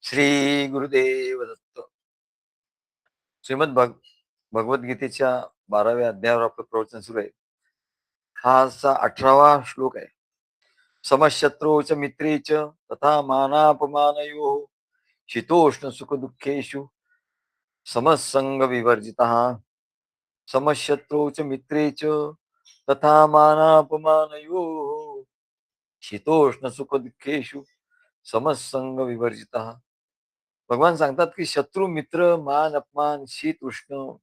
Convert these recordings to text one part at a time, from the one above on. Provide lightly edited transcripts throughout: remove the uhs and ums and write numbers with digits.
श्री गुरुदेव दत्त. भगवद्गीतेच्या 12व्या अध्यायावर आपलं प्रवचन सुरू आहे. हा आजचा 18वा श्लोक आहे. समशत्रूच मित्रीच तथा मानापमानयो शीतोष्ण सुख दुःखेषु समसंग विवर्जितः. समशत्रूच मित्रीच तथा मानापमानयो शीतोष्ण सुख दुःखेषु समसंग विवर्जितः. भगवान सांगतात की शत्रू, मित्र, मान अपमान, शीत उष्ण,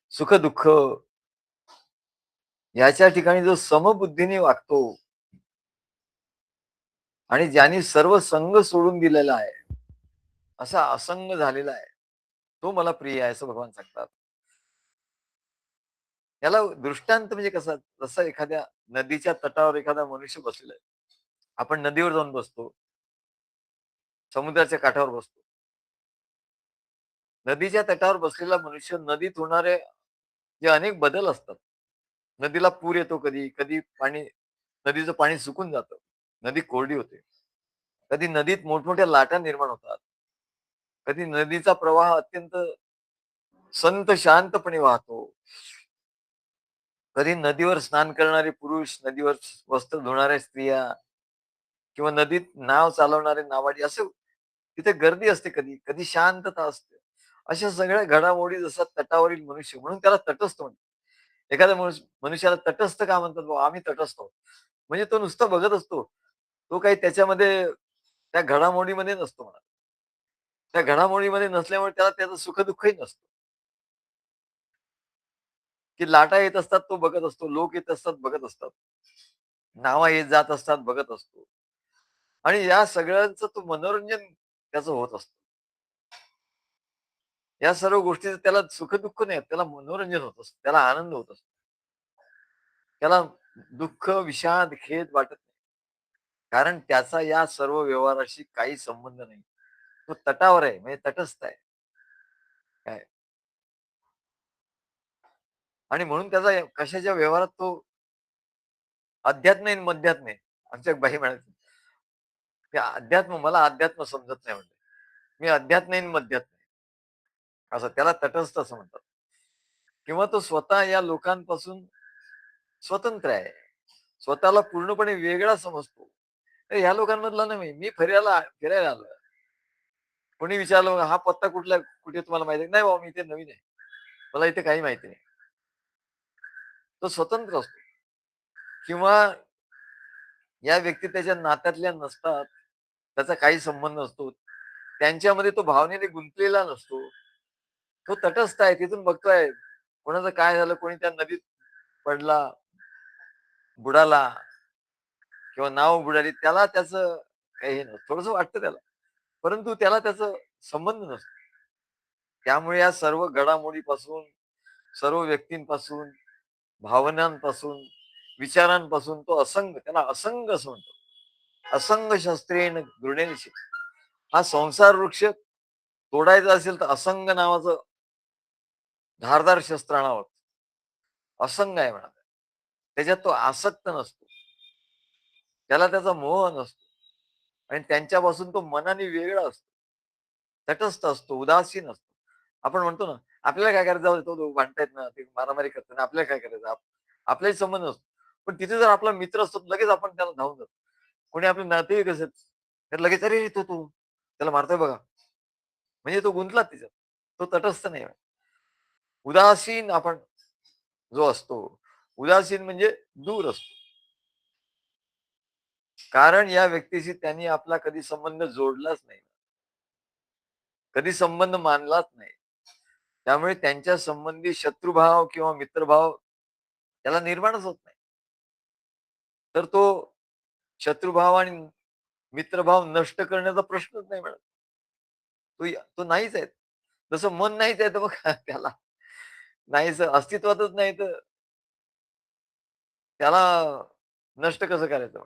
सुख दुःख याच्या ठिकाणी जो समबुद्धीने वागतो आणि ज्यांनी सर्व संघ सोडून दिलेला आहे, असा असंग झालेला आहे, तो मला प्रिय आहे असं भगवान सांगतात. याला दृष्टांत म्हणजे कसा, जसं एखाद्या नदीच्या तटावर एखादा मनुष्य बसलेला आहे. आपण नदीवर जाऊन बसतो, समुद्राच्या काठावर बसतो. नदीच्या तटावर बसलेला मनुष्य नदीत होणारे जे अनेक बदल असतात. नदीला पूर येतो, कधी कधी नदीचं पाणी सुकून जातं, नदी कोरडी होते. कधी नदीत मोठमोठ्या लाटा निर्माण होतात. कधी नदीचा प्रवाह अत्यंत संत शांतपणे वाहतो. कधी नदीवर स्नान करणारे पुरुष, नदीवर वस्त्र धुणाऱ्या स्त्रिया किंवा नदीत नाव चालवणारे नावाडी, असं तिथे गर्दी असते. कधी कधी शांतता असते. अशा सगळ्या घडामोडी जसं तटावरील मनुष्य, म्हणून त्याला तटस्थ म्हणतात. एखाद्या मनुष्याला तटस्थ का म्हणतात? बुवा आम्ही तटस्थ आहोत. म्हणजे तो नुसतं बघत असतो. तो काही त्याच्यामध्ये त्या घडामोडीमध्ये नसतो म्हणा. त्या घडामोडीमध्ये नसल्यामुळे त्याला त्याचं सुख-दुःखही नसतं. की लाटा येत असतात, तो बघत असतो. लोक येत असतात, बघत असतात. नावा येत जात असतात, बघत असतो. आणि या सगळ्यांचं तो मनोरंजन त्याचं होत असतं. या सर्व गोष्टीचं त्याला सुख-दुःख नाही, त्याला मनोरंजन होत असतं. त्याला आनंद होत असतो. त्याला दुःख, विषाद, खेद वाटत नाही. कारण त्याचा या सर्व व्यवहाराशी काही संबंध नाही. तो तटावर आहे, म्हणजे तटस्थ आहे. काय आणि म्हणून त्याचा कशाच्या व्यवहारात तो अध्यात्म आहे, मध्यात्म आहे. आमच्या बाई म्हणायचं, "ते अध्यात्म, मला अध्यात्म समजत नाही" म्हणते. "मी अध्यात्म आहे, मध्यात्म आहे." असं त्याला तटस्थ असं म्हणतात. किंवा तो स्वतः या लोकांपासून स्वतंत्र आहे. स्वतःला पूर्णपणे वेगळा समजतो. तर ह्या लोकांमधला नाही, मी फिरायला फिरायला आलोय. कोणी विचारलं, "हा पत्ता कुठला, कुठे तुम्हाला माहिती आहे?" "नाही बाबा, मी इथे नवीन आहे. मला इथे काही माहिती नाही." तो स्वतंत्र असतो. किंवा या व्यक्ती त्याच्या नात्यातल्या नसतात. त्याचा काही संबंध नसतो. त्यांच्यामध्ये तो भावनेने गुंतलेला नसतो. तो तटस्थ आहे. तिथून बघतोय कोणाचं काय झालं, कोणी त्या नदीत पडला, बुडाला किंवा नाव बुडाली, त्याला त्याचं काही हे नसतं. थोडंसं वाटतं त्याला. परंतु त्याला त्याचा संबंध नसतो. त्यामुळे या सर्व घडामोडीपासून, सर्व व्यक्तींपासून, भावनांपासून, विचारांपासून तो असंग, त्याला असंग असं म्हणतो. असंग शस्त्रेण दृढेन शिक्ष. हा संसार वृक्ष तोडायचा असेल तर असंग नावाचं धारदार शस्त्र आणावं. असंग आहे म्हणा. त्याच्यात तो आसक्त नसतो. त्याला त्याचा मोह नसतो आणि त्यांच्यापासून तो मनाने वेगळा असतो. तटस्थ असतो, उदासीन असतो. आपण म्हणतो ना, आपल्याला काय करायचं, जाऊ दे, तो भांडतायत ना, ते मारामारी करतात ना, आपल्याला काय करायचं? आपलाही संबंध नसतो. पण तिथे जर आपला मित्र असतो, लगेच आपण त्याला धावून जातो. कोणी आपले नातेवाईक असेल, तर लगेच, "अरे, तो त्याला मारतोय बघा." म्हणजे तो गुंतला त्याच्यात. तो तटस्थ नाही. उदासीन आपण जो असतो, उदासीन म्हणजे दूर असतो. कारण या व्यक्तीशी त्यांनी आपला कधी संबंध जोडलाच नाही. कधी संबंध मानलाच नाही. त्यामुळे त्यांच्या संबंधी शत्रुभाव किंवा मित्रभाव त्याला निर्माणच होत नाही. तर तो शत्रुभाव आणि मित्रभाव नष्ट करण्याचा प्रश्नच नाही म्हणत. तो नाहीच आहे. जसं मन नाहीच आहे, तर मग त्याला नाहीच, अस्तित्वातच नाही, तर त्याला नष्ट कसं करायचं?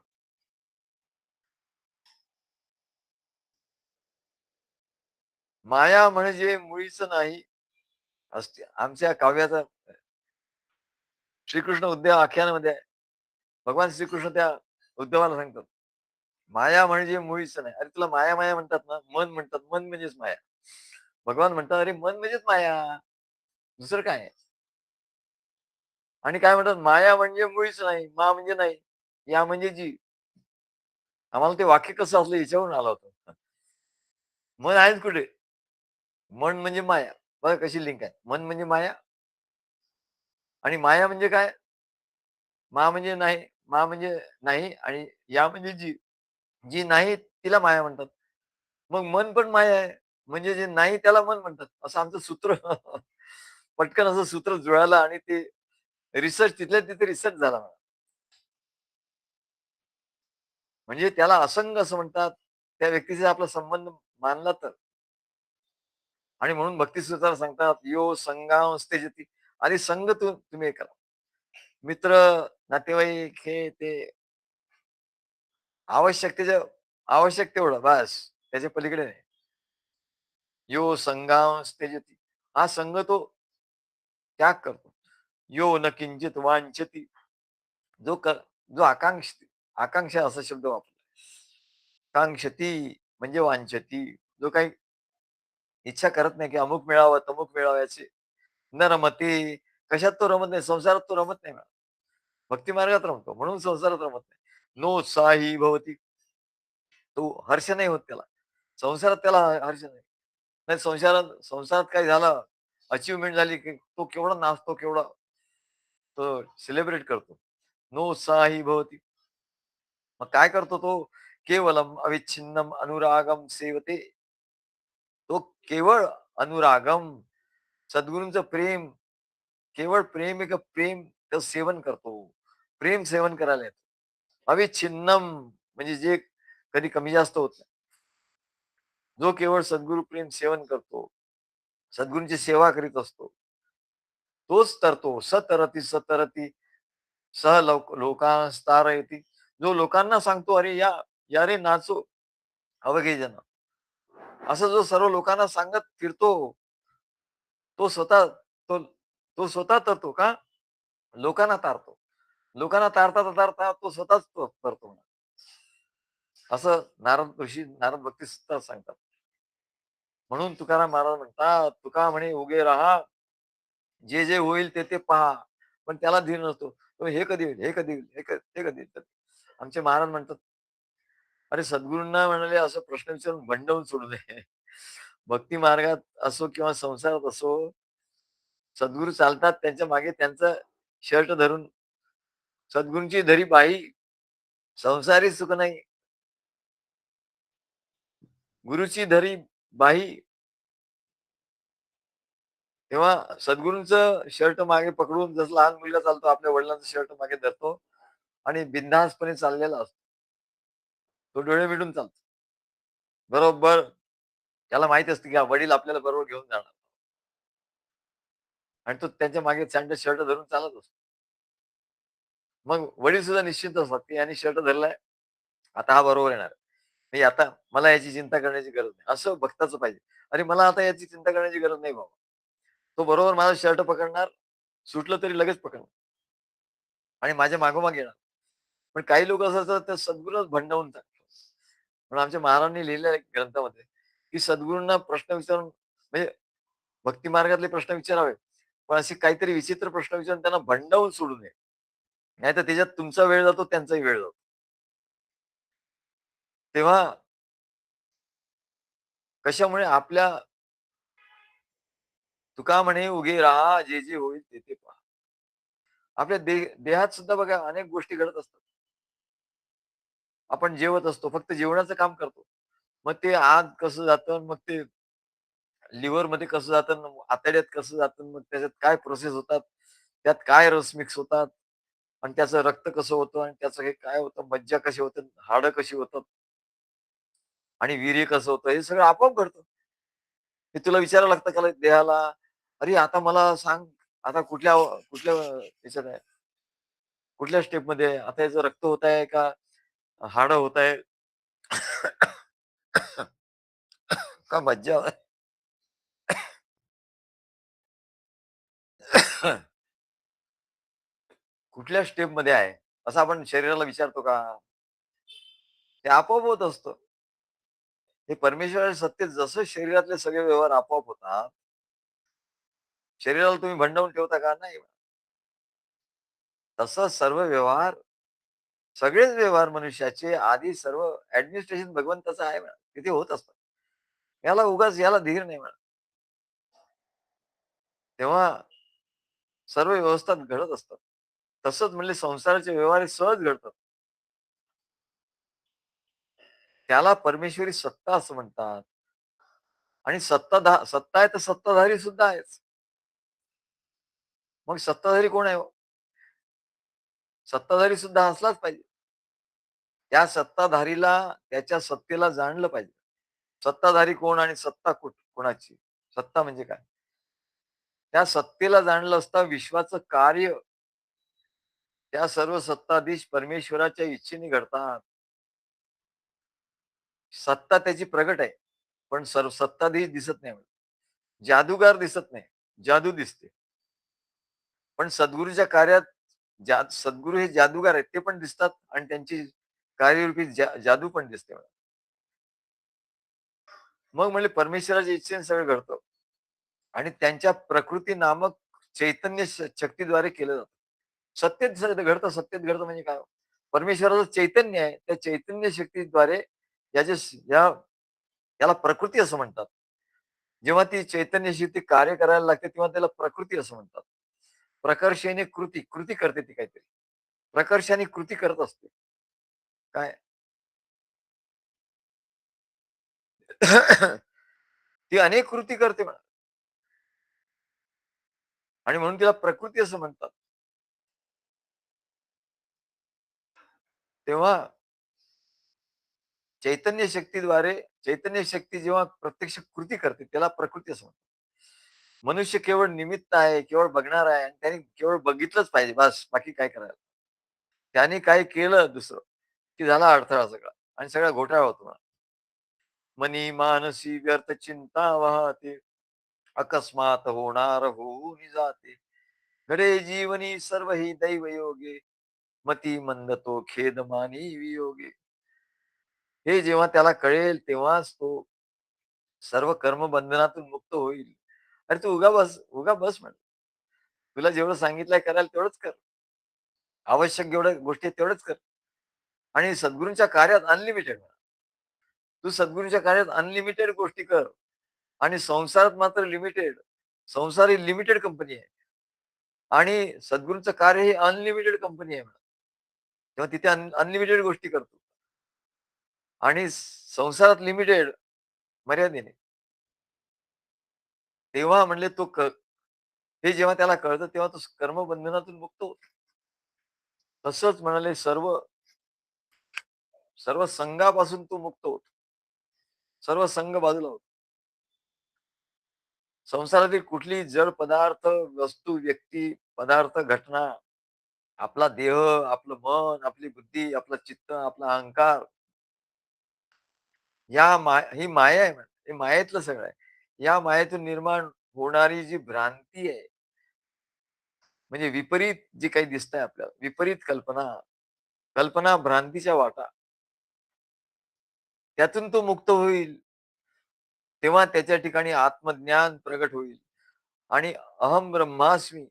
माया म्हणजे मुळीच नाही असते. आमच्या काव्याचा श्रीकृष्ण उद्या आख्यानामध्ये आहे. भगवान श्रीकृष्ण त्या उद्धवाला सांगतात, माया म्हणजे मुळीच नाही. अरे तुला माया माया म्हणतात ना, मन म्हणतात, मन म्हणजेच माया. भगवान म्हणतात, अरे मन म्हणजेच माया, दुसरं काय आहे? आणि काय म्हणतात, माया म्हणजे मुळीच नाही, मा म्हणजे नाही, या म्हणजे जी. आम्हाला ते वाक्य कसं असलं याच्यावरून आलं होतं. मन आहेच कुठे? मन म्हणजे माया. बघा कशी लिंक आहे. मन म्हणजे माया आणि माया म्हणजे काय? मा म्हणजे नाही, मा म्हणजे नाही आणि या म्हणजे जी. जी नाही तिला माया म्हणतात. मग मन पण माया आहे. म्हणजे जे नाही त्याला मन म्हणतात. असं आमचं सूत्र पटकन असं सूत्र जुळालं आणि ते रिसर्च तिथल्या तिथे रिसर्च झाला मला. म्हणजे त्याला असंग असं म्हणतात. त्या व्यक्तीचा आपला संबंध मानला तर. आणि म्हणून भक्ती सूत्राला सांगतात, "यो संगांस्ते जती." आधी संग तुम्ही हे करा. मित्र, नातेवाईक हे ते आवश्यकतेच्या आवश्यक तेवढं बास. त्याच्या पलीकडे नाही. यो संगांस्ते जती. हा संघ तो त्याग करतो. यो न किंचित वांछती. जो क जो आकांक्षा असा शब्द वापरला. कांक्षती म्हणजे वांछती. जो काही इच्छा करत नाही, की अमुक मिळावं, तमुक मिळावं याची. न रमती. कशात तो रमत नाही. संसारात तो रमत नाही. भक्ती मार्गात रमतो. म्हणून संसारात रमत नाही. नोत्साही भवती. तो हर्ष नाही होत त्याला. संसारात त्याला हर्ष नाही. नाही संसारात काही झालं, अचीव्हमेंट झाली, की तो केवढा नाचतो, केवढा तो सेलिब्रेट करतो. नोत्साही भवती. मग काय करतो तो? केवलम अविच्छिन्नम अनुरागम सेवते. तो केवळ अनुरागम, सद्गुरूंचं प्रेम, केवळ प्रेम एक प्रेम तो सेवन करतो. प्रेम सेवन करायला येतो. अविच्छिन्नम म्हणजे जे कधी कमी जास्त होत नाही. जो केवळ सद्गुरू प्रेम सेवन करतो, सद्गुरूंची सेवा करीत असतो, तोच तरतो. सतरती सतरती सह लोकांस्तारयती. जो लोकांना सांगतो, "अरे या, या रे नाचो अवघे जन." असं जो सर्व लोकांना सांगत फिरतो, तो स्वतः तो तो स्वतः तरतो का? लोकांना तारतो. लोकांना तारता तो स्वतःच तो तरतो. असं नारद ऋषी, नारद भक्ती सुद्धा सांगतात. म्हणून तुकाराम महाराज म्हणतात, "तुका म्हणे उभे राहा, जे जे होईल ते ते पहा." पण त्याला धीर नसतो. तो हे कधी होईल? हे कधी होईल? हे कधी होईल? आमचे महाराज म्हणतात, "अरे सद्गुरूंना म्हणाले असं प्रश्न विचारून भंडवून सोडू नये." भक्ती मार्गात असो किंवा संसारात असो, सद्गुरू चालतात त्यांच्या मागे त्यांचं शर्ट धरून, सद्गुरूंची धरी बाई, संसारी सुख नाही. गुरुची धरी बाई, तेव्हा सद्गुरूंचं शर्ट मागे पकडून जसं लहान मुलगा चालतो, आपल्या वडिलांचं शर्ट मागे धरतो आणि बिनधास्तपणे चाललेला असतो. तो डोळे मिटून चालतो. बरोबर त्याला माहिती असतं, की हा वडील आपल्याला बरोबर घेऊन जाणार आणि तो त्यांच्या मागे सँडल शर्ट धरून चालत असतो. मग वडील सुद्धा निश्चिंत असतात, की याने शर्ट धरलाय, आता हा बरोबर येणार. नाही आता मला याची चिंता करण्याची गरज नाही. असं भक्ताचं पाहिजे. अरे मला आता याची चिंता करण्याची गरज नाही बाबा. तो बरोबर माझा शर्ट पकडणार, सुटलं तरी लगेच पकडणार आणि माझ्या मागोमाग येणार. पण काही लोक असं असतात ते सद्गुरूच भंडावून टाकतात. म्हणून आमच्या महाराजांनी लिहिलेल्या आहे ग्रंथामध्ये, की सद्गुरूंना प्रश्न विचारून म्हणजे भक्ती मार्गातले प्रश्न विचारावे. पण असे काहीतरी विचित्र प्रश्न विचारून त्यांना भंडावून सोडू नये. नाहीतर त्याच्यात तुमचा वेळ जातो, त्यांचाही वेळ जातो. तेव्हा कशामुळे आपल्या तुका म्हणे उगे राहा, जे जे होईल ते ते पहा. आपल्या देहात सुद्धा बघा अनेक गोष्टी घडत असतात. आपण जेवत असतो, फक्त जेवणाचं काम करतो. मग ते आत कसं जातं, मग ते लिव्हरमध्ये कसं जातं, आतड्यात कसं जातं, मग त्याच्यात काय प्रोसेस होतात, त्यात काय रस मिक्स होतात आणि त्याचं रक्त कसं होतं आणि त्याचं हे काय होतं, मज्जा कशी होते, हाडं कशी होतात आणि वीर्य कसं होतं, हे सगळं आपोआप घडतं. हे तुला विचारावं लागतं का देहाला, "अरे आता मला सांग, आता कुठल्या कुठल्या ह्याच्यात आहे, कुठल्या स्टेपमध्ये आहे? आता याचं रक्त होत आहे का हाडं होत आहे का मज्जा कुठल्या स्टेपमध्ये आहे?" असं आपण शरीराला विचारतो का? ते आपोआप होत असतं. हे परमेश्वराच्या सत्तेत जसं शरीरातले सगळे व्यवहार आपोआप होतात, शरीराला तुम्ही भंडावून ठेवता का? नाही. तसं सर्व व्यवहार, सगळेच व्यवहार मनुष्याचे आधी सर्व ऍडमिनिस्ट्रेशन भगवंताचं आहे म्हणा. तिथे होत असतात. याला उगाच याला धीर नाही म्हणा. तेव्हा सर्व व्यवस्था घडत असतात. तसंच म्हणले संसाराचे व्यवहार हे सहज घडतात. त्याला परमेश्वरी सत्ता असं म्हणतात. आणि सत्ता आहे तर सत्ताधारी सुद्धा आहेच. मग सत्ताधारी कोण आहे हो? सत्ताधारी सुद्धा असलाच पाहिजे. त्या सत्ताधारीला त्याच्या सत्तेला जाणलं पाहिजे. सत्ताधारी कोण आणि सत्ता कोणाची? सत्ता म्हणजे काय? त्या सत्तेला जाणलं असता विश्वाचं कार्य त्या सर्व सत्ताधीश परमेश्वराच्या इच्छेने घडतात. सत्ता त्याची प्रगट आहे. पण सर्व सत्ताधीश दिसत नाही. जादूगार दिसत नाही. जादू दिसते. पण सद्गुरूच्या कार्यात सद्गुरू हे जादूगार आहेत. ते पण दिसतात आणि त्यांची कार्यरूपी जादू पण दिसते मला. मग म्हणले परमेश्वराच्या इच्छेने सगळं घडतं आणि त्यांच्या प्रकृती नामक चैतन्य शक्तीद्वारे केलं जातं. सत्तेत घडतं, सत्तेत घडतं म्हणजे काय हो? परमेश्वराचं चैतन्य आहे. त्या चैतन्य शक्तीद्वारे याचे या याला प्रकृती असं म्हणतात. जेव्हा ती चैतन्य शक्ती कार्य करायला लागते, तेव्हा त्याला प्रकृती असं म्हणतात. प्रकर्षाने कृती, कृती करते ती काहीतरी. प्रकर्षाने कृती करत असते. काय? ती अनेक कृती करते म्हणा आणि म्हणून तिला प्रकृती असं म्हणतात. तेव्हा चैतन्य शक्तीद्वारे चैतन्य शक्ती जेव्हा प्रत्यक्ष कृती करते, त्याला प्रकृती असं म्हणतात. मनुष्य केवळ निमित्त आहे, केवळ बघणार आहे आणि त्याने केवळ बघितलंच पाहिजे बस, बाकी काय करायला. त्याने काय केलं दुसरं, की झाला अडथळा सगळा आणि सगळा घोटाळा होतो. मनी मानसी व्यर्थ चिंता वाहते, अकस्मात होणार होऊन जाते. घडे जीवनी सर्व ही दैव योगे, मती मंद तो खेद मानी वियोगे. हे जेव्हा त्याला कळेल तेव्हाच तो सर्व कर्म बंधनातून मुक्त होईल. अरे तू उगा बस म्हण. तुला जेवढं सांगितलंय करायला तेवढंच कर. आवश्यक जेवढ्या गोष्टी आहेत तेवढंच कर. आणि सद्गुरूंच्या कार्यात अनलिमिटेड. तू सद्गुरूंच्या कार्यात अनलिमिटेड गोष्टी कर आणि संसारात मात्र लिमिटेड. संसार ही लिमिटेड कंपनी आहे आणि सद्गुरूंचं कार्य ही अनलिमिटेड कंपनी आहे. तेव्हा तिथे अनलिमिटेड गोष्टी करतो आणि संसारात लिमिटेड मर्यादेने. तेव्हा म्हणले हे जेव्हा त्याला कळतं तेव्हा तो कर्मबंधनातून मुक्त होतो. तसंच म्हणाले सर्व सर्व संघापासून तो मुक्त होतो. सर्व संघ बाजूला होतो. संसारातील कुठलीही जड पदार्थ, वस्तू, व्यक्ती, पदार्थ, घटना, आपला देह, आपलं मन, आपली बुद्धी, आपलं चित्त, आपला अहंकार, ही माया आहे म्हणे. हे मायेतलं सगळं आहे. या मायेतून निर्माण होणारी जी भ्रांती आहे, म्हणजे विपरीत जे काही दिसतंय आपल्याला, विपरीत कल्पना, कल्पना भ्रांतीच्या वाटा, त्यातून तो मुक्त होईल. तेव्हा त्याच्या ठिकाणी आत्मज्ञान प्रगट होईल आणि अहम ब्रह्मास्मी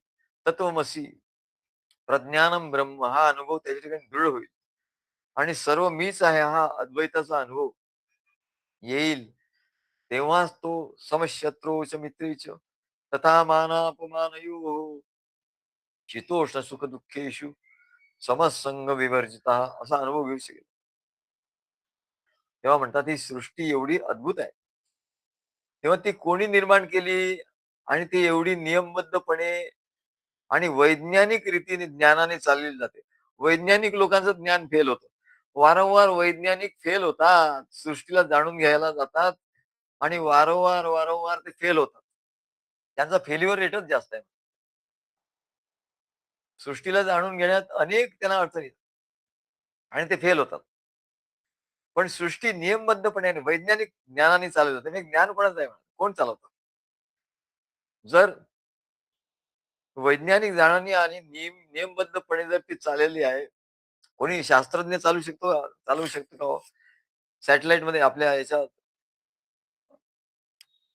तत्वमसी प्रज्ञानम ब्रह्म हा अनुभव त्याच्या ठिकाणी दृढ होईल आणि सर्व मीच आहे हा अद्वैताचा अनुभव येईल. तेव्हाच तो समशत्रूच मित्रीच तथा मानापमानयो शीतोष्ण सुख दुःखेषु समसंग विवर्जिता असा अनुभव घेऊ शकेल. तेव्हा म्हणतात ही सृष्टी एवढी अद्भुत आहे. तेव्हा ती कोणी निर्माण केली आणि ती एवढी नियमबद्धपणे आणि वैज्ञानिक रीतीने ज्ञानाने चालली जाते. वैज्ञानिक लोकांचं ज्ञान फेल होतं. वारंवार वैज्ञानिक फेल होतात. सृष्टीला जाणून घ्यायला जातात आणि वारंवार ते फेल होतात. त्यांचा फेल्युअर रेटच जास्त आहे. सृष्टीला जाणून घेण्यात अनेक त्यांना अडचणी येतात आणि ते फेल होतात. पण सृष्टी नियमबद्धपणे आणि वैज्ञानिक ज्ञानाने चालवली जाते. हे ज्ञान कोणाचं आहे? कोण चालवतं? जर वैज्ञानिक ज्ञानाने आणि नियमबद्धपणे जर ती चाललेली आहे, कोणी शास्त्रज्ञ चालवू शकतो का हो? सॅटेलाईटमध्ये आपल्या याच्यात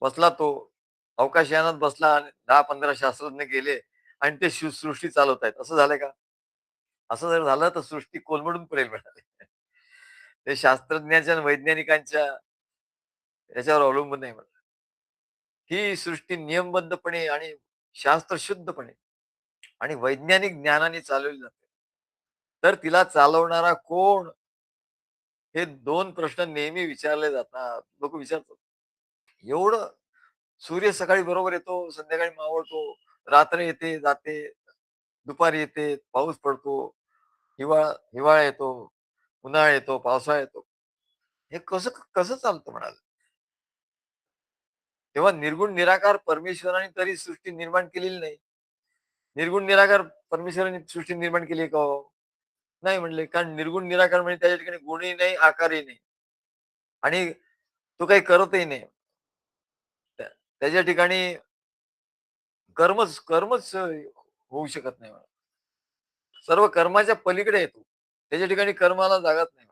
बसला तो, अवकाशयानात बसला आणि 10-15 शास्त्रज्ञ गेले आणि ते सृष्टी चालवतायत. असं झालंय का? असं जर झालं तर सृष्टी कोलमडून पडेल म्हणाले. ते शास्त्रज्ञांच्या आणि वैज्ञानिकांच्या याच्यावर अवलंबून नाही म्हणाले. ही सृष्टी नियमबद्धपणे आणि शास्त्रशुद्धपणे आणि वैज्ञानिक ज्ञानाने चालवली जाते. तर तिला चालवणारा कोण? हे 2 प्रश्न नेहमी विचारले जातात. लोकं विचारतात. एवढं सूर्य सकाळी बरोबर येतो, संध्याकाळी मावळतो, रात्र येते, जाते, दुपारी येते, पाऊस पडतो, हिवाळा हिवाळा येतो, उन्हाळा येतो, पावसाळा येतो. हे कसं कसं चालतं म्हणाले. तेव्हा निर्गुण निराकार परमेश्वराने तरी सृष्टी निर्माण केलेली नाही. निर्गुण निराकार परमेश्वराने सृष्टी निर्माण केली आहे का हो? नाही म्हणले. कारण निर्गुण निराकार म्हणजे त्याच्या ठिकाणी गुणही नाही, आकारही नाही आणि तो काही करतही नाही. त्या त्याच्या ठिकाणी कर्मच होऊ शकत नाही. सर्व कर्माच्या पलीकडे आहे तो. त्याच्या ठिकाणी कर्माला जागाच नाही.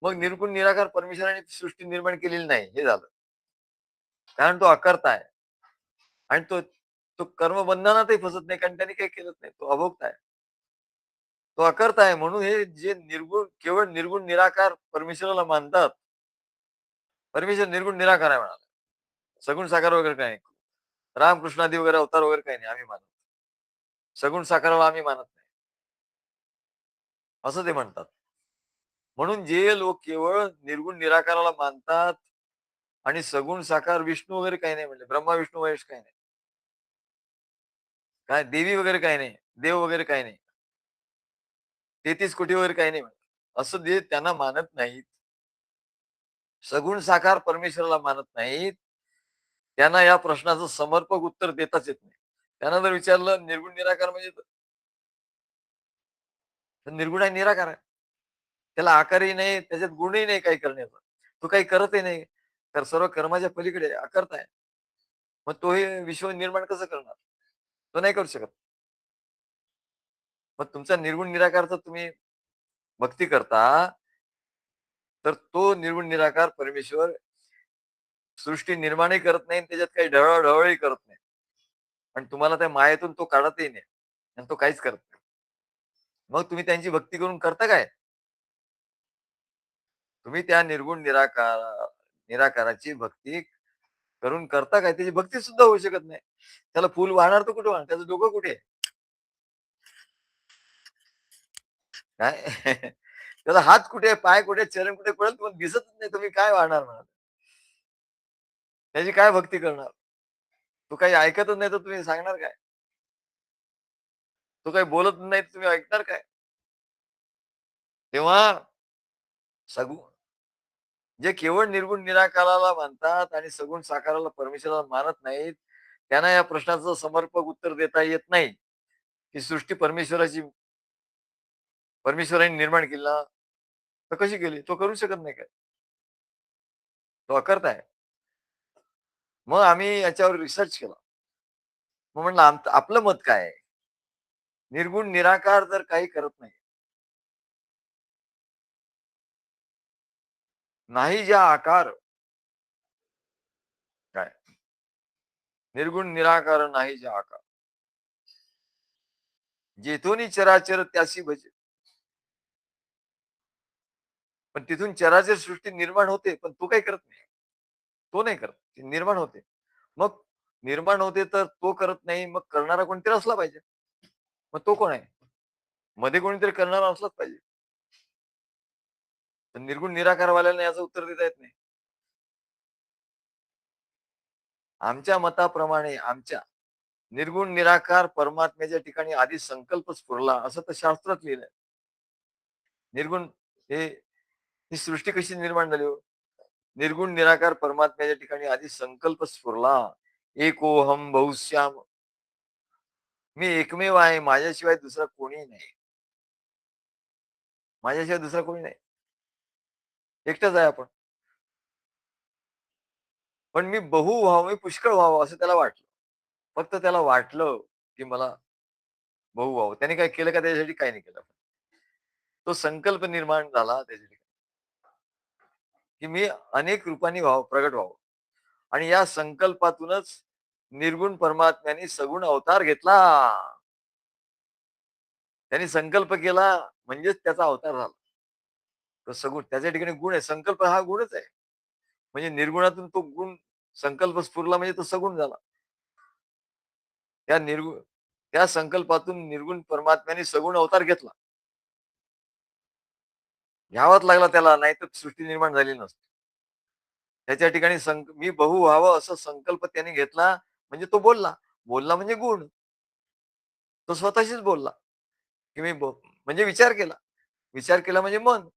मग निर्गुण निराकार परमेश्वराने सृष्टी निर्माण केलेली नाही, हे झालं. कारण तो अकर्ता आहे आणि तो तो कर्मबंधनातही फसत नाही, कारण त्याने काही केलंच नाही. तो अभोक्ता आहे. तो अकर्ता आहे. म्हणून हे जे केवळ निर्गुण निराकार परमेश्वराला मानतात, परमेश्वर निर्गुण निराकार आहे म्हणाला. सगुण साकार वगैरे काही नाही. रामकृष्णादी वगैरे अवतार वगैरे काही नाही आम्ही मानत. सगुण साकाराला आम्ही मानत नाही. असं ते म्हणतात. म्हणून जे लोक केवळ निर्गुण निराकाराला मानतात आणि सगुण साकार विष्णू वगैरे काही नाही म्हणले. ब्रह्मा, विष्णू, महेश काही नाही. काय देवी वगैरे काही नाही. देव वगैरे काही नाही. 33 कोटी वगैरे काही नाही म्हणले. असं जे त्यांना मानत नाहीत, सगुण साकार परमेश्वराला मानत नाहीत, त्यांना या प्रश्नाचं समर्पक उत्तर देताच येत नाही. त्यांना जर विचारलं निर्गुण निराकार म्हणजे तर निर्गुण आहे, निराकार आहे. त्याला आकारही नाही, त्याच्यात गुणही नाही काही करण्याचा. तो काही करतही नाही. तर सर्व कर्माच्या पलीकडे अकर्ता आहे. मग तो हे विश्व निर्माण कसं करणार? तो नाही करू शकत. मग तुमचा निर्गुण निराकारचा तुम्ही भक्ती करता, तर तो निर्गुण निराकार परमेश्वर सृष्टी निर्माणही करत नाही आणि त्याच्यात काही ढवळाढवळही करत नाही. आणि तुम्हाला त्या मायेतून तो काढतही नाही आणि तो काहीच करत नाही. मग तुम्ही त्यांची भक्ती करून करता काय? तुम्ही त्या निर्गुण निराकाराची भक्ती करून करता काय? त्याची भक्ती सुद्धा होऊ शकत नाही. त्याला फुल वाहणार तर कुठे वाहणार? त्याचं डोकं कुठे आहे? काय? त्याचा हात कुठे आहे? पाय कुठे आहे? चरण कुठे आहे? कळत तुम्हाला दिसतच नाही. तुम्ही काय वाहणार म्हणाल? त्याची काय भक्ती करणार? तो काही ऐकतच नाही तर तुम्ही सांगणार काय? तो काही बोलत नाही तर तुम्ही ऐकणार काय? तेव्हा सगु जे केवळ निर्गुण निराकाराला मानतात आणि सगुण साकाराला परमेश्वराला मानत नाहीत, त्यांना या प्रश्नाचं समर्पक उत्तर देता येत नाही, की सृष्टी परमेश्वराने निर्माण केली ना, तर कशी केली? तो करू शकत नाही काय? तो अकर्ता आहे. मग आम्ही याच्यावर रिसर्च केला. मग म्हणलं आपलं मत काय आहे? निर्गुण निराकार जर काही करत नाही, नाही ज्या आकार काय? निर्गुण निराकार नाही ज्या आकार. जेथून चराचर त्यासी भजे. पण तिथून चराचर सृष्टी निर्माण होते, पण तो काही करत नाही. तो नाही करत. ती निर्माण होते. मग निर्माण होते तर तो करत नाही, मग करणारा कोणतरी असला पाहिजे. मग तो कोण आहे? मध्ये कोणीतरी करणारा असलाच पाहिजे. तर निर्गुण निराकारवाल्याला याचं उत्तर देता येत नाही. आमच्या मताप्रमाणे निर्गुण निराकार परमात्म्याच्या ठिकाणी आधी संकल्प स्फुरला, असं तर शास्त्रात लिहिलंय. निर्गुण हे ही सृष्टी कशी निर्माण झाली हो? निर्गुण निराकार परमात्म्याच्या ठिकाणी आधी संकल्प स्फुरला. एकोहम बहुश्याम. मी एकमेव आहे. माझ्याशिवाय दुसरा कोणीही नाही. माझ्याशिवाय दुसरा कोणी नाही. एकटाच आहे आपण. पण मी बहु व्हावं, मी पुष्कळ व्हावं असं त्याला वाटलं. फक्त त्याला वाटलं, की मला बहु व्हावं. त्याने काय केलं का त्याच्यासाठी? काही नाही केलं. तो संकल्प निर्माण झाला त्याच्या ठिकाणी. की मी अनेक रूपांनी प्रगट व्हावं. आणि या संकल्पातूनच निर्गुण परमात्म्याने सगुण अवतार घेतला. त्यांनी संकल्प केला म्हणजेच त्याचा अवतार झाला. तो सगुण त्याच्या ठिकाणी गुण आहे. संकल्प हा गुणच आहे. म्हणजे निर्गुणातून तो गुण संकल्प स्फुरला म्हणजे तो सगुण झाला. त्या निर्गुण त्या संकल्पातून निर्गुण परमात्म्याने सगुण अवतार घेतला. घ्यावाच लागला त्याला, नाहीतर सृष्टी निर्माण झाली नसती. त्याच्या ठिकाणी मी बहु व्हावं असं संकल्प त्याने घेतला म्हणजे तो बोलला. बोलला म्हणजे गुण. तो स्वतःशीच बोलला, की म्हणजे विचार केला. विचार केला म्हणजे मन.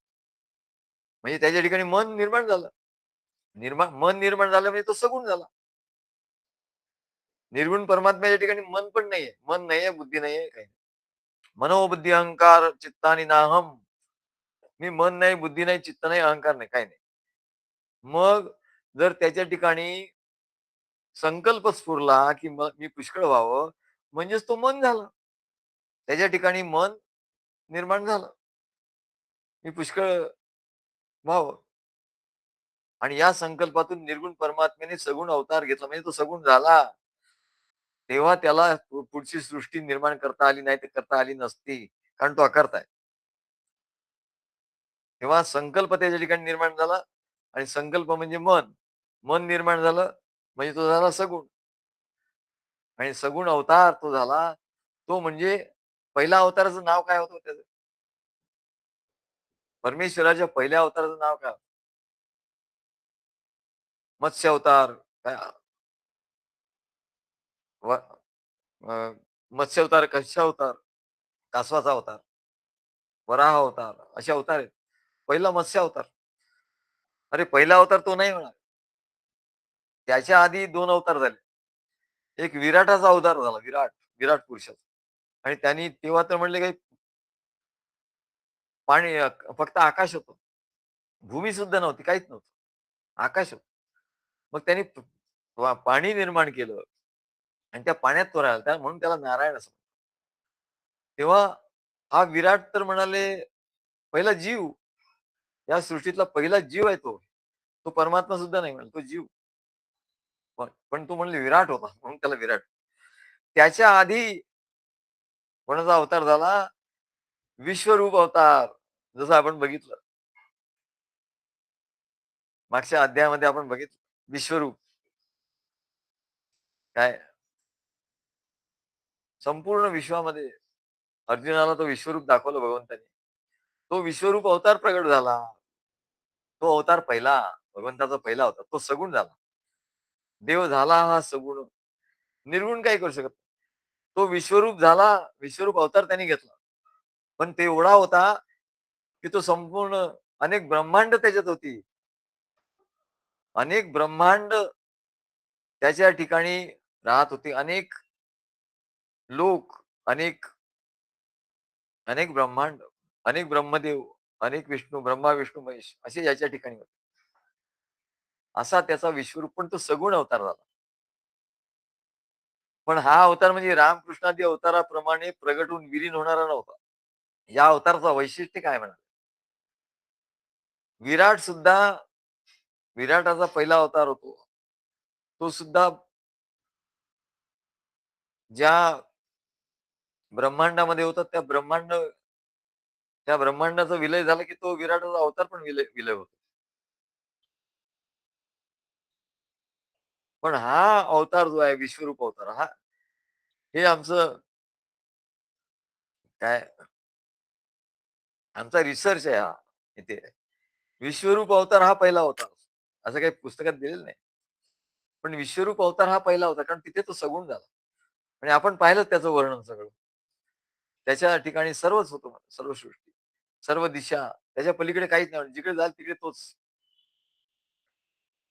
म्हणजे त्याच्या ठिकाणी मन निर्माण झालं. मन निर्माण झालं म्हणजे तो सगुण झाला. निर्गुण परमात्म्याच्या ठिकाणी मन पण नाहीये. मन नाहीये, बुद्धी नाहीये, काही नाही. मनोबुद्धी अहंकार चित्तानी नाहम. मी मन नाही, बुद्धी नाही, चित्त नाही, अहंकार नाही, काही नाही. मग जर त्याच्या ठिकाणी संकल्प स्फुरला, की मग मी पुष्कळ व्हावं, म्हणजेच तो मन झाला. त्याच्या ठिकाणी मन निर्माण झालं. मी पुष्कळ व्हावं. आणि या संकल्पातून निर्गुण परमात्म्याने सगुण अवतार घेतला म्हणजे तो सगुण झाला. तेव्हा त्याला पुढची सृष्टी निर्माण करता आली नाही, तर करता आली नसती. कारण तो अकर्ता आहे. तेव्हा संकल्प त्याच्या ठिकाणी निर्माण झाला आणि संकल्प म्हणजे मन. मन निर्माण झालं म्हणजे तो झाला सगुण. आणि सगुण अवतार तो झाला. तो म्हणजे पहिल्या अवताराचं नाव काय होतं त्याचं? परमेश्वराच्या पहिल्या अवताराचं नाव काय? मत्स्य अवतार, काय व अ, मत्स्य अवतार, कस्य अवतार, कासवाचा अवतार, वराह अवतार असे अवतार आहेत. पहिला मत्स्य अवतार. अरे पहिला अवतार तो नाही होणार. त्याच्या आधी 2 अवतार झाले. एक विराटाचा अवतार झाला, विराट पुरुषाचा. आणि त्यांनी तेव्हा तर म्हणले काही पाणी फक्त आकाश होतं. भूमी सुद्धा नव्हती, काहीच नव्हतं. आकाश होतं. मग त्यांनी पाणी निर्माण केलं आणि त्या पाण्यात तो राहिला. म्हणून त्याला नारायण असं. तेव्हा हा विराट तर म्हणाले पहिला जीव. या सृष्टीतला पहिला जीव आहे तो. तो परमात्मा सुद्धा नाही म्हणाला, तो जीव. पण तो म्हणले विराट होता म्हणून त्याला विराट. त्याच्या आधी कोणाचा अवतार झाला? विश्वरूप अवतार. जसं आपण बघितलं. मागच्या अध्यायामध्ये आपण बघितलं. विश्वरूप काय संपूर्ण विश्वामध्ये अर्जुनाला तो विश्वरूप दाखवलं भगवंतानी. तो विश्वरूप अवतार प्रगट झाला. तो अवतार पहिला, भगवंताचा पहिला होता. तो सगुण झाला. देव झाला हा सगुण. निर्गुण काही करू शकत नाही. तो विश्वरूप झाला, विश्वरूप अवतार त्यांनी घेतला. पण ते एवढा होता, की तो संपूर्ण अनेक ब्रह्मांड त्याच्यात होती. अनेक ब्रह्मांड त्याच्या ठिकाणी राहत होते. अनेक लोक, अनेक अनेक ब्रह्मांड, अनेक ब्रह्मदेव, अनेक विष्णू, ब्रह्मा, विष्णू, महेश असे याच्या ठिकाणी होते. असा त्याचा विश्वरूप पण तो सगुण अवतार झाला. पण हा अवतार म्हणजे रामकृष्णादी अवताराप्रमाणे प्रगट होऊन विलीन होणारा नव्हता. या अवताराचं वैशिष्ट्य काय म्हणा? विराट सुद्धा विराटाचा पहिला अवतार होतो. तो सुद्धा ज्या ब्रह्मांडामध्ये होता त्या ब्रह्मांडाचा विलय झाला, की तो विराटाचा अवतार पण विलय विलय होतो. पण हा अवतार जो आहे विश्वरूप अवतार हे आमचं काय आमचा रिसर्च आहे हा इथे. विश्वरूप अवतार हा पहिला अवतार. असं काही पुस्तकात दिलेलं नाही. पण विश्वरूप अवतार हा पहिला होता कारण तिथे तो सगुण झाला. आणि आपण पाहिलं त्याचं वर्णन सगळं. त्याच्या ठिकाणी सर्वच होतं, सर्व सृष्टी, सर्व दिशा. त्याच्या पलीकडे काहीच नाही. जिकडे जाल तिकडे तोच.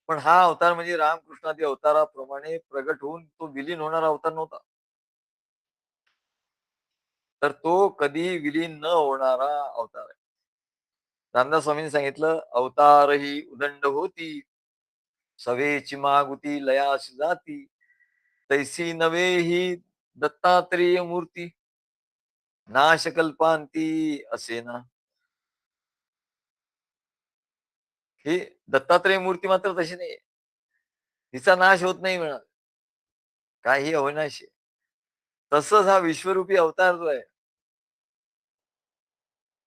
पण हा अवतार म्हणजे रामकृष्णादी अवताराप्रमाणे प्रगट होऊन तो विलीन होणारा अवतार नव्हता. तर तो कधी विलीन न होणारा अवतार आहे. रामदास स्वामींनी सांगितलं, अवतार ही उदंड होती, सवेची मागुती लयास जाती, तैसी नवे ही दत्तात्रेय मूर्ती, नाशकल्पांती असे ना. ही दत्तात्रय मूर्ती मात्र तशी नाही. तिचा नाश होत नाही म्हणा. काही अविनाशी आहे. तसंच हा विश्वरूपी अवतार जो आहे,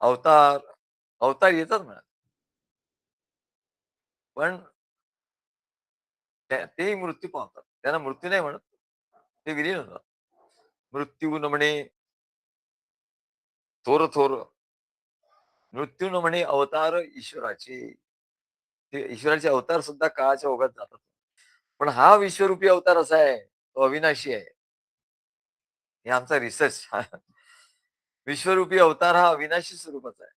अवतार अवतार येतात म्हणा. पण तेही मृत्यू पावतात. त्यांना मृत्यू नाही म्हणत. ते विलीन होतात. मृत्यू न म्हणे थोर थोर, मृत्यू न म्हणे अवतार ईश्वराचे. ते ईश्वराचे अवतार सुद्धा काळाच्या ओघात जातात. पण हा विश्वरूपी अवतार असा आहे, तो अविनाशी आहे. हे आमचा रिसर्च. विश्वरूपी अवतार हा अविनाशी स्वरूपाचा आहे.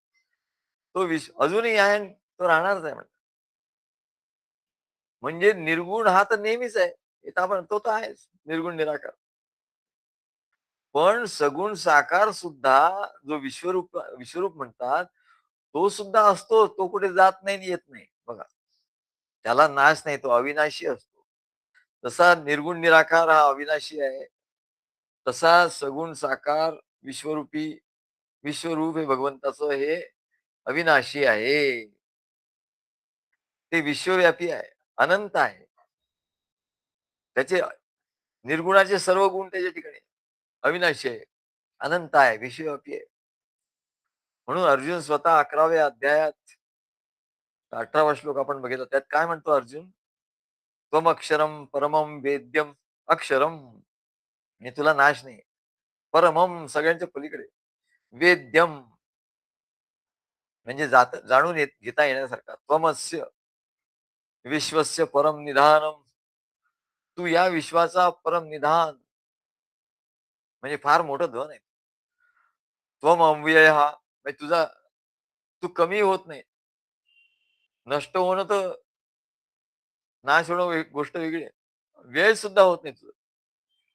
तो अजूनही आहे आणि तो राहणारच आहे म्हणतात. म्हणजे निर्गुण हा तर नेहमीच आहे. हे तर आपण तो तर आहेच. निर्गुण निराकार. पण सगुण साकार सुद्धा जो विश्वरूप म्हणतात, तो सुद्धा असतो. तो कुठे जात नाही आणि येत नाही. बघा. त्याला नाश नाही. तो अविनाशी असतो. तसा निर्गुण निराकार हा अविनाशी आहे. तसा सगुण साकार विश्वरूपी विश्वरूप हे भगवंताचं हे अविनाशी आहे. ते विश्वव्यापी आहे. अनंत आहे. त्याचे निर्गुणाचे सर्व गुण त्याच्या ठिकाणी अविनाशी आहे. अनंत आहे. विश्वव्यापी आहे. म्हणून अर्जुन स्वतः 11व्या अध्यायात 18वा श्लोक आपण बघितला. त्यात काय म्हणतो अर्जुन? त्वमक्षरम परमम वेद्यम अक्षरम. हे तुला नाश नाही. परमम सगळ्यांच्या पलीकडे. वेद्यम म्हणजे जाणून घेता येण्यासारखा. त्वमस्य विश्वस्य परम निधानम. तू या विश्वाचा परम निधान म्हणजे फार मोठं धन आहे. त्वम अव्यय हा म्हणजे तुझा तू कमी होत नाही. नष्ट होणं तर नाश होणं गोष्ट वेगळी आहे. वेळ सुद्धा होत नाही तुझं.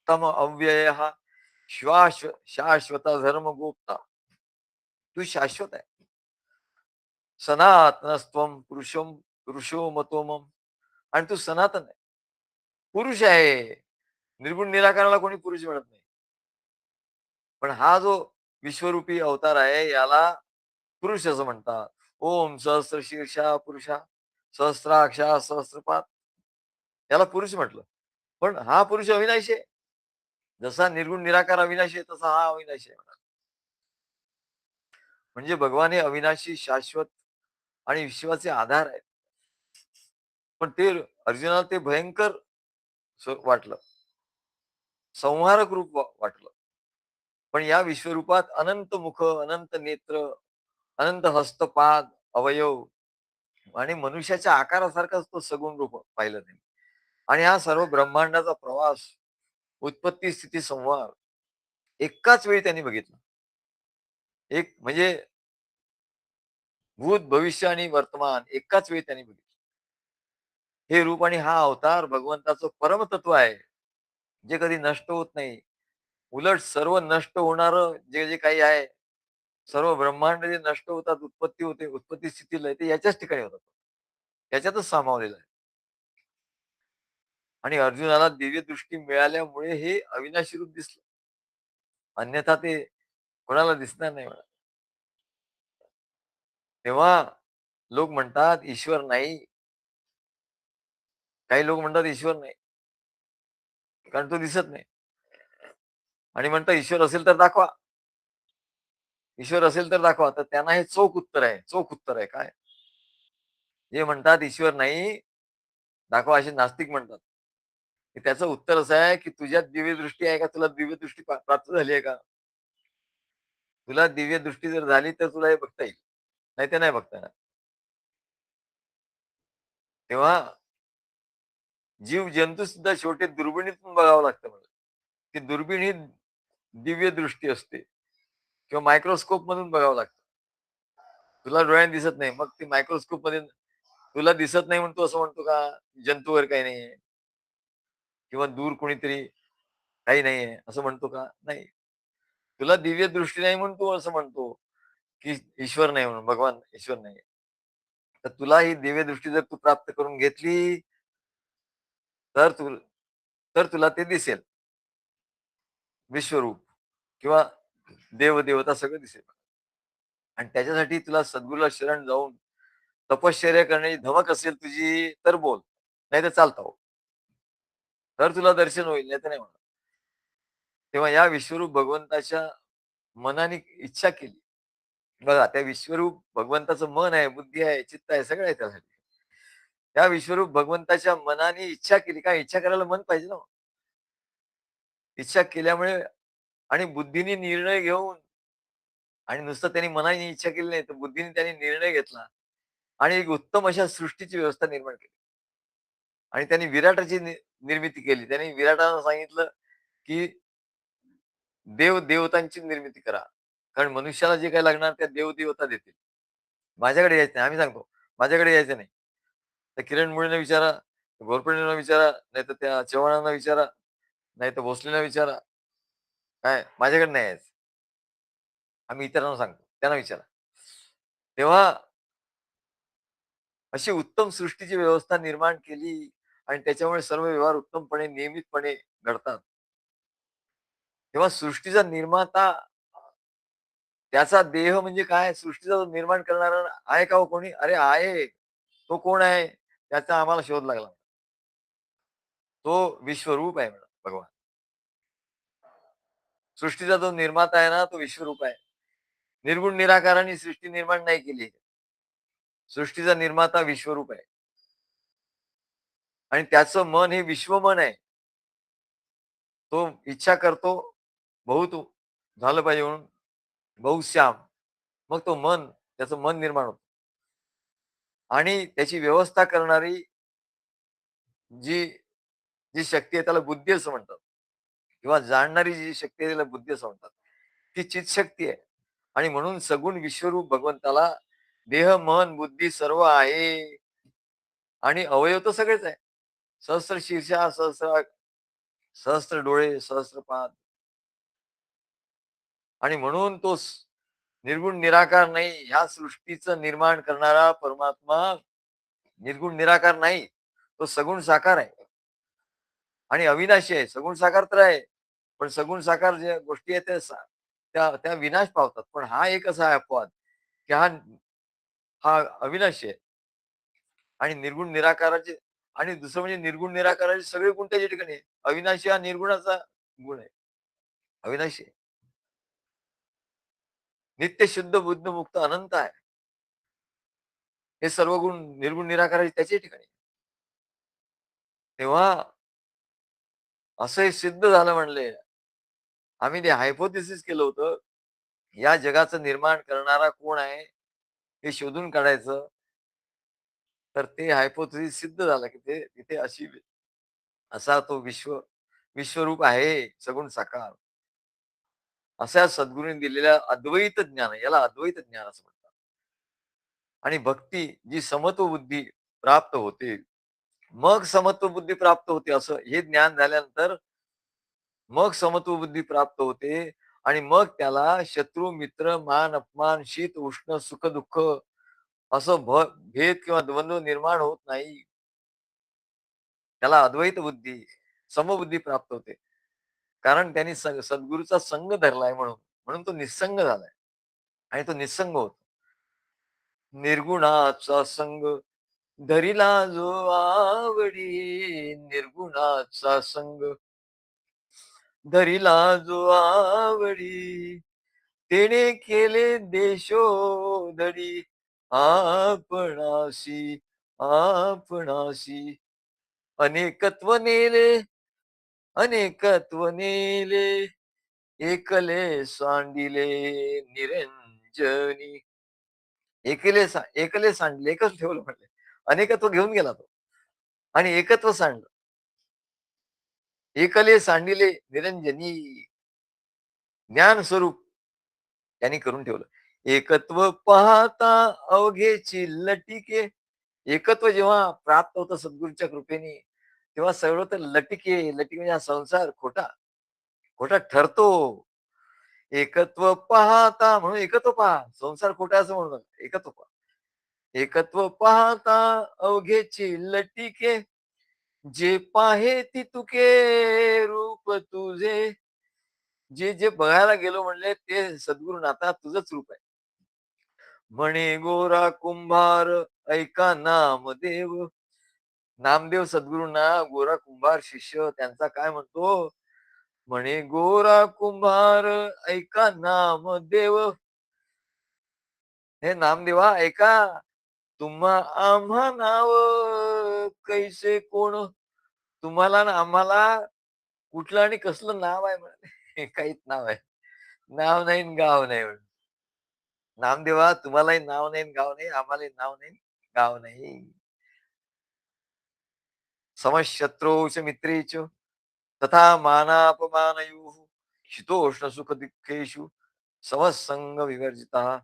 तम अव्यय हा शाश्वता धर्म गुप्ता. तू शाश्वत आहे. सनातनस्त्वम पुरुषो मतो. आणि तू सनातन आहे. पुरुष आहे. निर्गुण निराकाराला कोणी पुरुष म्हणत नाही. पण हा जो विश्वरूपी अवतार आहे याला पुरुष असं म्हणतात. ओम सहस्र शीर्षा पुरुषा सहस्राक्षा सहस्रपात, याला पुरुष म्हटलं. पण हा पुरुष अविनाशी आहे. जसा निर्गुण निराकार अविनाशी आहे तसा हा अविनाशी आहे. म्हणजे भगवान हे अविनाशी, शाश्वत आणि विश्वाचे आधार आहेत. पण ते अर्जुनाला ते भयंकर वाटलं, संहारक रूप वाटलं. पण या विश्वरूपात अनंत मुख, अनंत नेत्र, अनंत हस्तपाद, अवयव आणि मनुष्याच्या आकारासारखाच तो सगुण रूप पाहिलं नाही. आणि हा सर्व ब्रह्मांडाचा प्रवास, उत्पत्ती स्थिती संहार एकाच वेळी त्यांनी बघितला. एक म्हणजे भूत, भविष्य आणि वर्तमान एकाच वेळी त्यांनी बघितलं. हे रूप आणि हा अवतार भगवंताचं परमतत्व आहे, जे कधी नष्ट होत नाही. उलट सर्व नष्ट होणारं जे जे काही आहे, सर्व ब्रह्मांड जे नष्ट होतात, उत्पत्ती होते, उत्पत्ती स्थिती लय, ते याच्याच ठिकाणी होतात. त्याच्यातच सामावलेलं आहे. आणि अर्जुनाला दिव्य दृष्टी मिळाल्यामुळे हे अविनाशी रूप दिसलं. अन्यथा ते कोणाला दिसणार नाही म्हणा. तेव्हा लोक म्हणतात ईश्वर नाही. काही लोक म्हणतात ईश्वर नाही, कारण तो दिसत नाही. आणि म्हणतात ईश्वर असेल तर दाखवा. ईश्वर असेल तर दाखवा. तर त्यांना हे चोख उत्तर आहे. चोख उत्तर आहे काय? जे म्हणतात ईश्वर नाही, दाखवा असे नास्तिक म्हणतात. की त्याचं उत्तर असं आहे, की तुझ्यात दिव्य दृष्टी आहे का? तुला दिव्य दृष्टी प्राप्त झाली आहे का? तुला दिव्य दृष्टी जर झाली तर तुला हे बघता येईल. नाही तर नाही बघता येणार. तेव्हा जीव जंतू सुद्धा शेवटी दुर्बिणीतून बघावं लागतं मला. ती दुर्बीण ही दिव्य दृष्टी असते किंवा मायक्रोस्कोप मधून बघावं लागतं. तुला डोळ्याने दिसत नाही. मग ती मायक्रोस्कोप मध्ये तुला दिसत नाही म्हणून तू असं म्हणतो का जंतूवर काही नाहीये किंवा दूर कोणीतरी काही नाहीये असं म्हणतो का? नाही. तुला दिव्य दृष्टी नाही म्हणून तू असं म्हणतो, की ईश्वर नाही म्हणून, भगवान ईश्वर नाही. तर तुला ही दिव्य दृष्टी जर तू प्राप्त करून घेतली, तर तर तुला ते दिसेल. विश्वरूप किंवा देव-देवता सगळं दिसेल. आणि त्याच्यासाठी तुला सद्गुरूला शरण जाऊन तपश्चर्या करण्याची धमक असेल तुझी तर बोल, नाहीतर चालता हो. तर तुला दर्शन होईल, नाहीतर नाही होणार. तेव्हा या विश्वरूप भगवंताच्या मनाने इच्छा केली. बघा त्या विश्वरूप भगवंताचं मन आहे, बुद्धी आहे, चित्त आहे, सगळं आहे त्यासाठी. त्या विश्वरूप भगवंताच्या मनाने इच्छा केली. काय इच्छा करायला मन पाहिजे ना हो. इच्छा केल्यामुळे आणि बुद्धीने निर्णय घेऊन आणि नुसतं त्यांनी मनाने इच्छा केली नाही, तर बुद्धीने त्यांनी निर्णय घेतला आणि एक उत्तम अशा सृष्टीची व्यवस्था निर्माण केली. आणि त्यांनी विराटाची निर्मिती केली. त्यांनी विराटाला सांगितलं, की देव-देवतांची निर्मिती करा. कारण मनुष्याला जे काही लागणार त्या देव-देवता देतील. माझ्याकडे यायचं नाही. आम्ही सांगतो, माझ्याकडे यायचं नाही. त्या किरण मुळेंना विचारा, घोरपडेंना विचारा, नाहीतर त्या चव्हाणांना विचारा, नाहीतर भोसलेंना विचारा. काय माझ्याकडे नाही यायचं. आम्ही इतरांना सांगतो. त्यांना विचारा. तेव्हा अशी उत्तम सृष्टीची व्यवस्था निर्माण केली आणि त्याच्यामुळे सर्व व्यवहार उत्तमपणे, नियमितपणे घडतात. तेव्हा सृष्टीचा निर्माता त्याचा देह म्हणजे काय? सृष्टीचा जो निर्माण करणारा आहे का हो कोणी? अरे आहे. तो कोण आहे? त्याचा आम्हाला शोध लागला. तो विश्वरूप आहे म्हणा भगवान. सृष्टीचा जो निर्माता आहे ना, तो विश्वरूप आहे. निर्गुण निराकाराने सृष्टी निर्माण नाही केली. सृष्टीचा निर्माता विश्वरूप आहे आणि त्याचं मन हे विश्वमन आहे. तो इच्छा करतो, बहुत झालं पाहिजे म्हणून, बहुत श्याम. मग तो मन, त्याचं मन निर्माण होतं आणि त्याची व्यवस्था करणारी जी जी शक्ती आहे त्याला बुद्धी असं म्हणतात किंवा जाणणारी जी शक्ती आहे त्याला बुद्धी असं म्हणतात. ती चितशक्ती आहे आणि म्हणून सगुण विश्वरूप भगवंताला देह, मन, बुद्धी सर्व आहे आणि अवयव तर सगळेच आहे. सहस्र शीर्षा, सहस्र डोळे, सहस्र पाद आणि म्हणून तो निर्गुण निराकार नाही. ह्या सृष्टीचं निर्माण करणारा परमात्मा निर्गुण निराकार नाही. तो सगुण साकार आहे आणि अविनाशी आहे. सगुण साकार तर आहे. पण सगुण साकार ज्या गोष्टी आहेत त्या त्या विनाश पावतात. पण हा एक असा आहे अपवाद, की हा हा अविनाशी आहे आणि निर्गुण निराकाराचे आणि दुसरं म्हणजे निर्गुण निराकाराचे सगळे गुण त्याच्या ठिकाणी आहे. अविनाशी हा निर्गुणाचा गुण आहे. अविनाशी आहे. नित्य शुद्ध बुद्ध मुक्त अनंत आहे. हे सर्व गुण निर्गुण निराकाराचे त्याच्याही ठिकाणी. तेव्हा असं हे सिद्ध झालं म्हणले. आम्ही ते हायपोथेसिस केलं होतं. या जगाचं निर्माण करणारा कोण आहे? हे शोधून काढायचं. तर ते हायपोथेसिस सिद्ध झालं, की ते तिथे असा तो विश्वरूप आहे, सगुण साकार. अशा सद्गुरूंनी दिलेल्या अद्वैत ज्ञान याला अद्वैत ज्ञान असं म्हणतात. आणि भक्ती जी समत्व बुद्धी प्राप्त होते. मग समत्व बुद्धी प्राप्त होते असं हे ज्ञान झाल्यानंतर मग समत्व बुद्धी प्राप्त होते आणि मग त्याला शत्रू, मित्र, मान, अपमान, शीत, उष्ण, सुख, दुःख असं भेद किंवा द्वंद्व निर्माण होत नाही. त्याला अद्वैत बुद्धी, समबुद्धी प्राप्त होते. कारण त्यांनी सद्गुरूचा संग धरलाय म्हणून. म्हणून तो निस्संग झालाय आणि तो निस्संग होतो. निर्गुणाचा संग धरिला जो आवडी, निर्गुणाचा संग धरिला जो आवडी, तेने केले देशोधडी आपणाशी आपणाशी अनेकत्व नेले अनेकत्व नेले एकले सांडिले निरंजनी एकले सांडले एकच ठेवलं म्हणले अनेकत्व घेऊन गेला तो आणि एकत्व सांडलं एकले सांडिले निरंजनी ज्ञान स्वरूप त्यांनी करून ठेवलं. एकत्व पाहता अवघेची लटिके एकत्व जेव्हा प्राप्त होतं सद्गुरूच्या कृपेने, तेव्हा सगळं तर लटिके म्हणजे हा संसार खोटा, खोटा ठरतो. एकत्व पाहता म्हणून एकत्व पहा. संसार खोटा असं म्हणू नका. एकत्व पहा. एकत्व पाहता अवघेची लटिके, जे पाहे ती तुके रूप तुझे. जे जे बघायला गेलो म्हणले ते सद्गुरू नाथा तुझंच रूप आहे. म्हणे गोरा कुंभार ऐका नामदेव. नामदेव सद्गुरूंना गोरा कुंभार शिष्य त्यांचा काय म्हणतो, म्हणे गोरा कुंभार ऐका नामदेव. हे नामदेवा ऐका, तुम्हा आम्हा नाव कैसे कोण. तुम्हाला ना आम्हाला कुठलं आणि कसलं नाव आहे म्हणे. काहीच नाव आहे. नाव नाही न गाव नाही म्हणे. नामदेवा तुम्हालाही नाव नाही न गाव नाही, आम्हालाही नाव नाही, गाव नाही. समशत्रू च मित्रे च तथा मानापमानयोः शीतोष्ण सुख दुःखेषु समसंग विवर्जितः.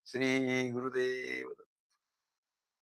श्री गुरुदेव